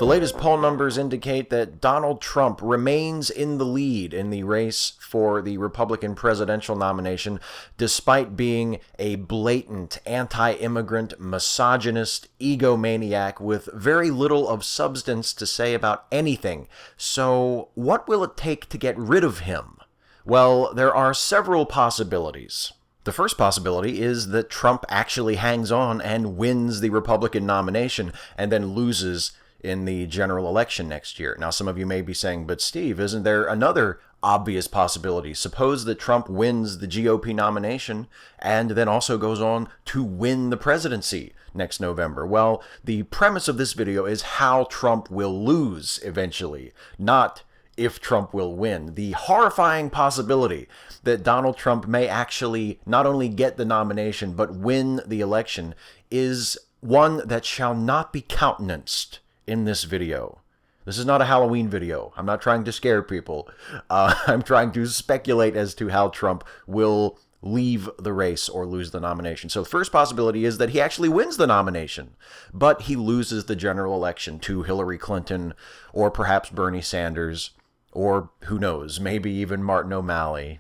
The latest poll numbers indicate that Donald Trump remains in the lead in the race for the Republican presidential nomination, despite being a blatant anti-immigrant, misogynist, egomaniac with very little of substance to say about anything. So, what will it take to get rid of him? Well, there are several possibilities. The first possibility is that Trump actually hangs on and wins the Republican nomination and then loses in the general election next year. Now, some of you may be saying, but Steve, isn't there another obvious possibility? Suppose that Trump wins the GOP nomination and then also goes on to win the presidency next November. Well, the premise of this video is how Trump will lose eventually, not if Trump will win. The horrifying possibility that Donald Trump may actually not only get the nomination but win the election is one that shall not be countenanced in this video. This is not a Halloween video. I'm not trying to scare people. I'm trying to speculate as to how Trump will leave the race or lose the nomination. So the first possibility is that he actually wins the nomination, but he loses the general election to Hillary Clinton or perhaps Bernie Sanders, or who knows, maybe even Martin O'Malley.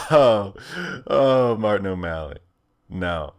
Martin O'Malley. No.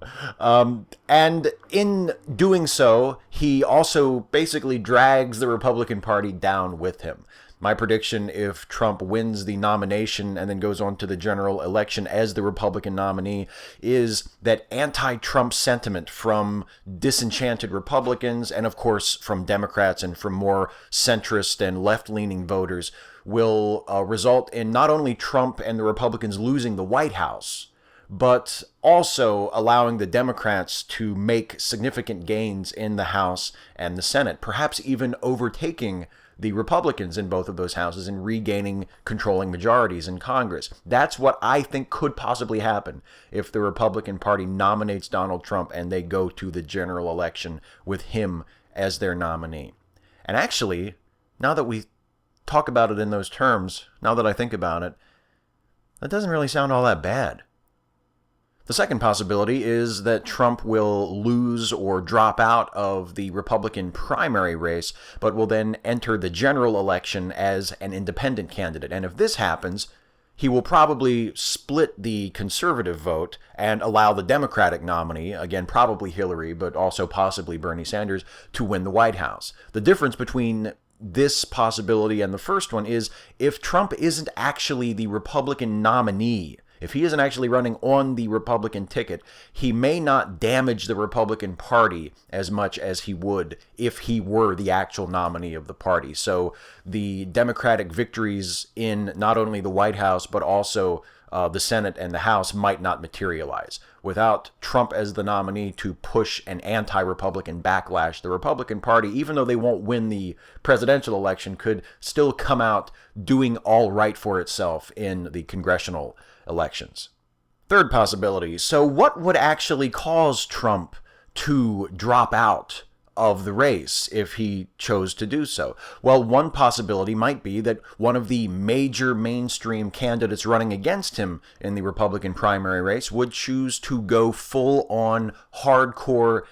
And in doing so, he also basically drags the Republican Party down with him. My prediction, if Trump wins the nomination and then goes on to the general election as the Republican nominee, is that anti-Trump sentiment from disenchanted Republicans and, of course, from Democrats and from more centrist and left-leaning voters will result in not only Trump and the Republicans losing the White House, but also allowing the Democrats to make significant gains in the House and the Senate, perhaps even overtaking the Republicans in both of those houses and regaining controlling majorities in Congress. That's what I think could possibly happen if the Republican Party nominates Donald Trump and they go to the general election with him as their nominee. And actually, now that we talk about it in those terms, now that I think about it, that doesn't really sound all that bad. The second possibility is that Trump will lose or drop out of the Republican primary race, but will then enter the general election as an independent candidate. And if this happens, he will probably split the conservative vote and allow the Democratic nominee, again, probably Hillary, but also possibly Bernie Sanders, to win the White House. The difference between this possibility and the first one is if Trump isn't actually the Republican nominee, if he isn't actually running on the Republican ticket, he may not damage the Republican Party as much as he would if he were the actual nominee of the party. So the Democratic victories in not only the White House, but also the Senate and the House might not materialize. Without Trump as the nominee to push an anti-Republican backlash, the Republican Party, even though they won't win the presidential election, could still come out doing all right for itself in the congressional elections. Third possibility. So what would actually cause Trump to drop out of the race if he chose to do so? Well, one possibility might be that one of the major mainstream candidates running against him in the Republican primary race would choose to go full-on, hardcore,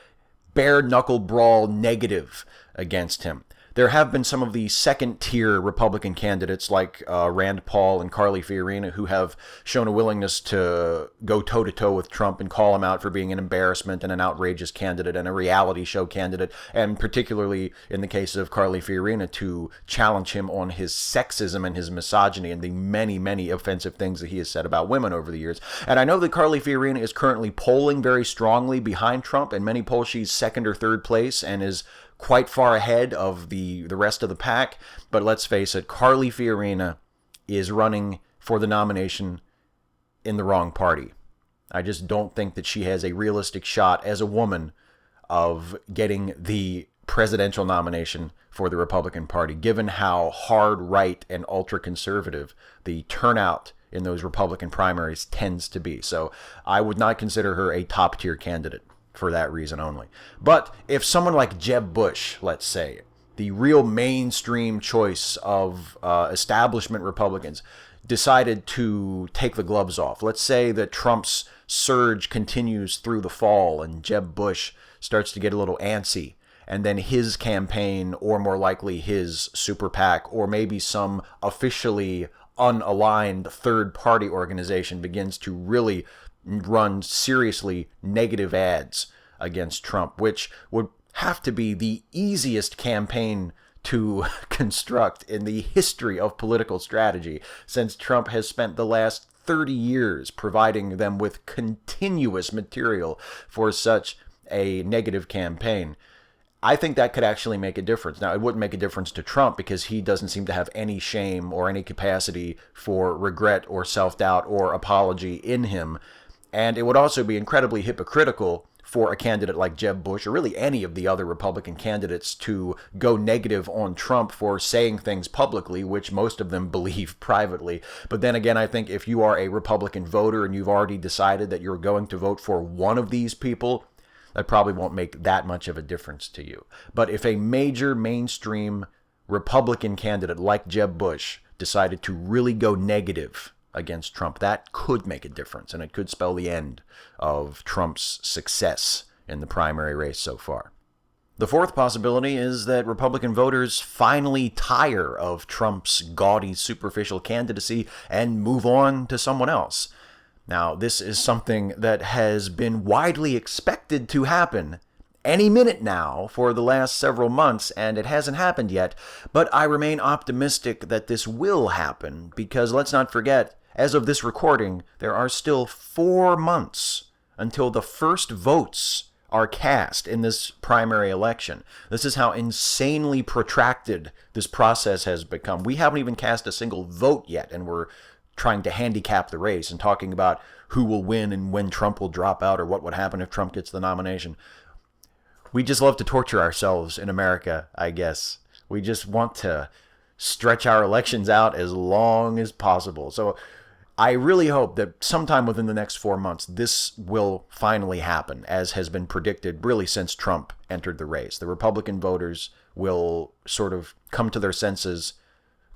bare-knuckle brawl negative against him. There have been some of the second-tier Republican candidates like Rand Paul and Carly Fiorina who have shown a willingness to go toe-to-toe with Trump and call him out for being an embarrassment and an outrageous candidate and a reality show candidate, and particularly in the case of Carly Fiorina to challenge him on his sexism and his misogyny and the many, many offensive things that he has said about women over the years. And I know that Carly Fiorina is currently polling very strongly behind Trump. In many polls, she's second or third place and is quite far ahead of the rest of the pack. But let's face it, Carly Fiorina is running for the nomination in the wrong party. I just don't think that she has a realistic shot as a woman of getting the presidential nomination for the Republican Party, given how hard right and ultra-conservative the turnout in those Republican primaries tends to be. So I would not consider her a top-tier candidate for that reason only. But if someone like Jeb Bush, let's say, the real mainstream choice of establishment Republicans, decided to take the gloves off. Let's say that Trump's surge continues through the fall and Jeb Bush starts to get a little antsy, and then his campaign, or more likely his super PAC, or maybe some officially unaligned third-party organization begins to really run seriously negative ads against Trump, which would have to be the easiest campaign to construct in the history of political strategy, since Trump has spent the last 30 years providing them with continuous material for such a negative campaign. I think that could actually make a difference. Now, it wouldn't make a difference to Trump because he doesn't seem to have any shame or any capacity for regret or self-doubt or apology in him. And it would also be incredibly hypocritical for a candidate like Jeb Bush, or really any of the other Republican candidates, to go negative on Trump for saying things publicly, which most of them believe privately. But then again, I think if you are a Republican voter and you've already decided that you're going to vote for one of these people, that probably won't make that much of a difference to you. But if a major mainstream Republican candidate like Jeb Bush decided to really go negative against Trump, that could make a difference, and it could spell the end of Trump's success in the primary race so far. The fourth possibility is that Republican voters finally tire of Trump's gaudy, superficial candidacy and move on to someone else. Now, this is something that has been widely expected to happen any minute now for the last several months, and it hasn't happened yet, but I remain optimistic that this will happen, because let's not forget, as of this recording, there are still 4 months until the first votes are cast in this primary election. This is how insanely protracted this process has become. We haven't even cast a single vote yet, and we're trying to handicap the race and talking about who will win and when Trump will drop out or what would happen if Trump gets the nomination. We just love to torture ourselves in America, I guess. We just want to stretch our elections out as long as possible. So I really hope that sometime within the next 4 months, this will finally happen, as has been predicted really since Trump entered the race. The Republican voters will sort of come to their senses.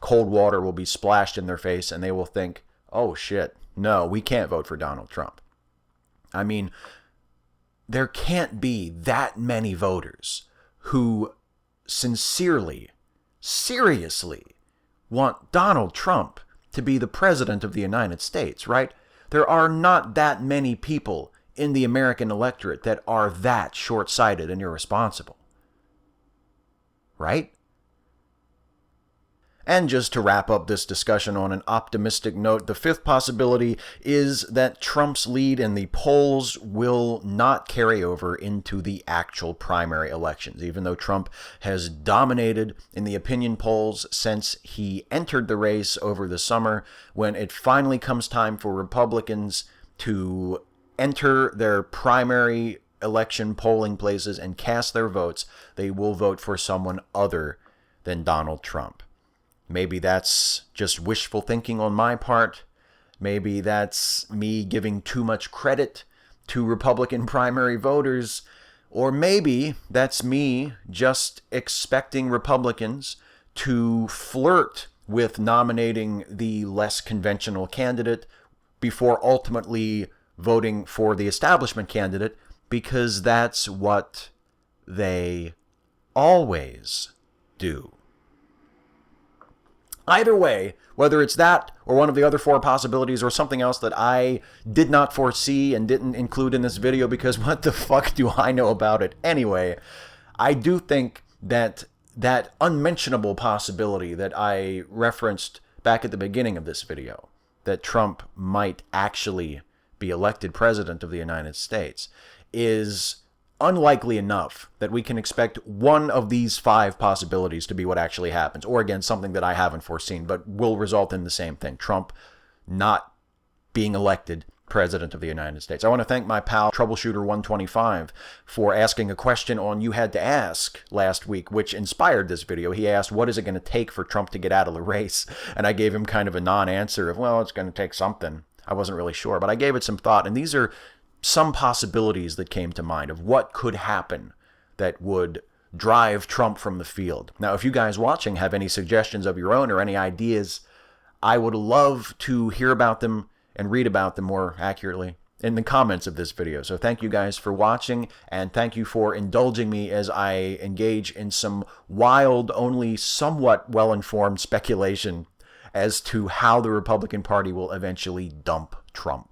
Cold water will be splashed in their face, and they will think, oh shit, no, we can't vote for Donald Trump. I mean, there can't be that many voters who sincerely, seriously want Donald Trump to be the president of the United States, right? There are not that many people in the American electorate that are that short-sighted and irresponsible, right? And just to wrap up this discussion on an optimistic note, the fifth possibility is that Trump's lead in the polls will not carry over into the actual primary elections, even though Trump has dominated in the opinion polls since he entered the race over the summer. When it finally comes time for Republicans to enter their primary election polling places and cast their votes, they will vote for someone other than Donald Trump. Maybe that's just wishful thinking on my part. Maybe that's me giving too much credit to Republican primary voters. Or maybe that's me just expecting Republicans to flirt with nominating the less conventional candidate before ultimately voting for the establishment candidate, because that's what they always do. Either way, whether it's that or one of the other 4 possibilities or something else that I did not foresee and didn't include in this video because what the fuck do I know about it anyway, I do think that that unmentionable possibility that I referenced back at the beginning of this video, that Trump might actually be elected president of the United States, is unlikely enough that we can expect one of these 5 possibilities to be what actually happens, or again, something that I haven't foreseen, but will result in the same thing: Trump not being elected president of the United States. I want to thank my pal Troubleshooter125 for asking a question on You Had to Ask last week, which inspired this video. He asked, what is it going to take for Trump to get out of the race? And I gave him kind of a non-answer of, well, it's going to take something. I wasn't really sure, but I gave it some thought, and these are some possibilities that came to mind of what could happen that would drive Trump from the field. Now, if you guys watching have any suggestions of your own or any ideas, I would love to hear about them and read about them more accurately in the comments of this video. So thank you guys for watching, and thank you for indulging me as I engage in some wild, only somewhat well-informed speculation as to how the Republican Party will eventually dump Trump.